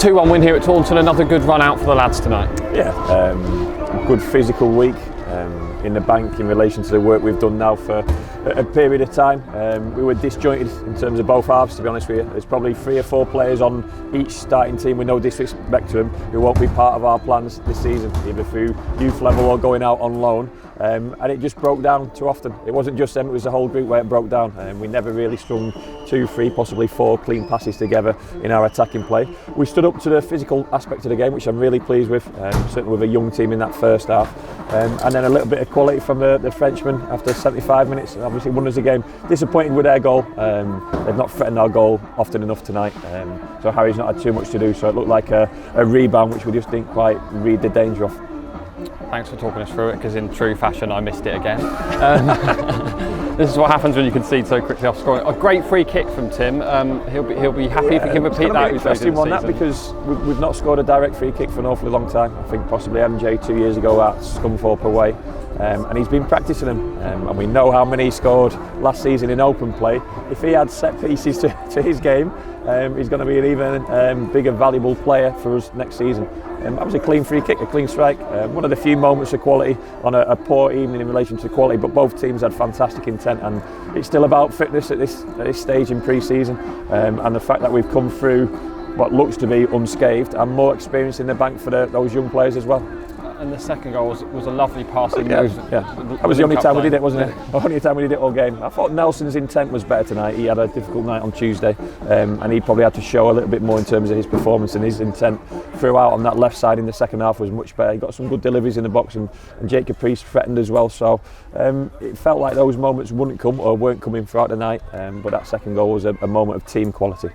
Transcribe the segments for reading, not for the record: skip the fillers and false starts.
2-1 win here at Taunton, another good run out for the lads tonight. Yeah, good physical week in the bank in relation to the work we've done now for a period of time. We were disjointed in terms of both halves, to be honest with you. There's probably 3 or 4 players on each starting team, with no disrespect to them, who won't be part of our plans this season, either through youth level or going out on loan. And it just broke down too often. It wasn't just them, it was the whole group where it broke down. We never really strung 2, 3, possibly 4 clean passes together in our attacking play. We stood up to the physical aspect of the game, which I'm really pleased with, certainly with a young team in that first half. And then a little bit of quality from the Frenchmen after 75 minutes, obviously won us the game. Disappointed with their goal. They've not threatened our goal often enough tonight, so Harry's not had too much to do, so it looked like a rebound which we just didn't quite read the danger of. Thanks for talking us through it, because in true fashion I missed it again. This is what happens when you concede so quickly off scoring. A great free kick from Tim. He'll be happy if he can repeat that. It's interesting one, that, because we've not scored a direct free kick for an awfully long time. I think possibly MJ 2 years ago at Scunthorpe away, and he's been practicing them. And we know how many he scored last season in open play. If he adds set pieces to his game, he's going to be an even bigger, valuable player for us next season. That was a clean free kick, a clean strike. One of the few moments of quality on a poor evening in relation to quality, but both teams had fantastic intent, and it's still about fitness at this stage in pre-season, and the fact that we've come through what looks to be unscathed and more experience in the bank for those young players as well. And the second goal was a lovely passing move. Yeah. That was the only time we did it, wasn't it? The only time we did it all game. I thought Nelson's intent was better tonight. He had a difficult night on Tuesday, and he probably had to show a little bit more in terms of his performance, and his intent throughout on that left side in the second half was much better. He got some good deliveries in the box, and Jake Caprice threatened as well, so it felt like those moments wouldn't come or weren't coming throughout the night, but that second goal was a moment of team quality.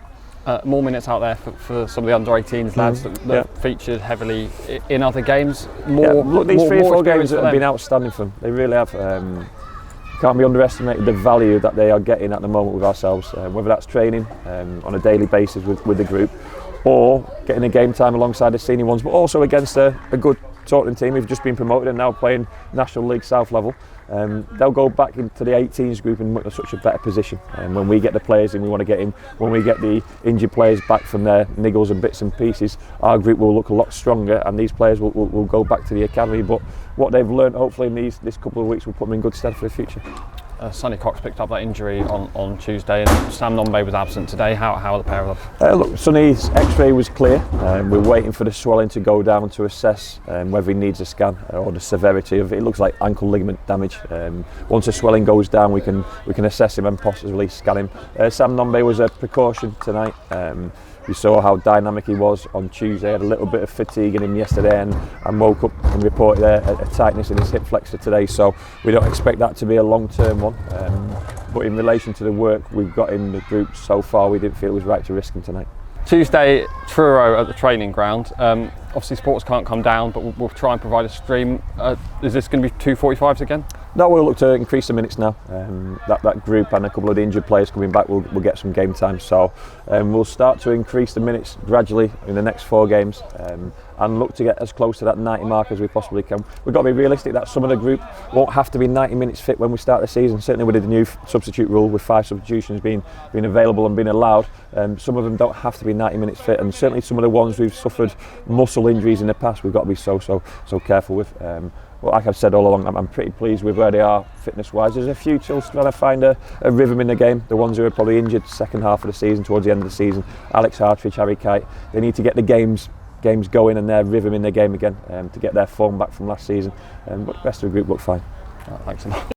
More minutes out there for some of the under-18s lads that featured heavily in other games. Look, these 3 or 4 games that have been outstanding for them. They really have. Can't be underestimated the value that they are getting at the moment with ourselves, whether that's training on a daily basis with the group, or getting a game time alongside the senior ones, but also against a good Taunton team who've just been promoted and now playing National League South level. They'll go back into the 18s group in such a better position, when we get the players in we want to get in, when we get the injured players back from their niggles and bits and pieces, our group will look a lot stronger, and these players will go back to the academy. But what they've learned hopefully in this couple of weeks will put them in good stead for the future. Sonny Cox picked up that injury on Tuesday, and Sam Nombe was absent today. How are the pair of them? Look, Sonny's x-ray was clear. We're waiting for the swelling to go down to assess whether he needs a scan or the severity of it. It looks like ankle ligament damage. Once the swelling goes down, we can assess him and possibly scan him. Sam Nombe was a precaution tonight. We saw how dynamic he was on Tuesday. Had a little bit of fatigue in him yesterday, and woke up and reported a tightness in his hip flexor today. So we don't expect that to be a long-term one. But in relation to the work we've got in the group so far, we didn't feel it was right to risk him tonight. Tuesday, Truro at the training ground. Obviously sports can't come down, but we'll try and provide a stream. Is this going to be 2 45s again? No, we'll look to increase the minutes now. That group and a couple of the injured players coming back will get some game time, so we'll start to increase the minutes gradually in the next 4 games, and look to get as close to that 90 mark as we possibly can. We've got to be realistic that some of the group won't have to be 90 minutes fit when we start the season. Certainly with the new substitute rule, with 5 substitutions being available and being allowed, some of them don't have to be 90 minutes fit, and certainly some of the ones who've suffered muscle injuries in the past, we've got to be so careful with. Well, like I've said all along, I'm pretty pleased with where they are fitness-wise. There's a few still trying to find a rhythm in the game. The ones who are probably injured second half of the season, towards the end of the season, Alex Hartridge, Harry Kite, they need to get the games going and their rhythm in their game again, to get their form back from last season. But the rest of the group look fine. Thanks a lot.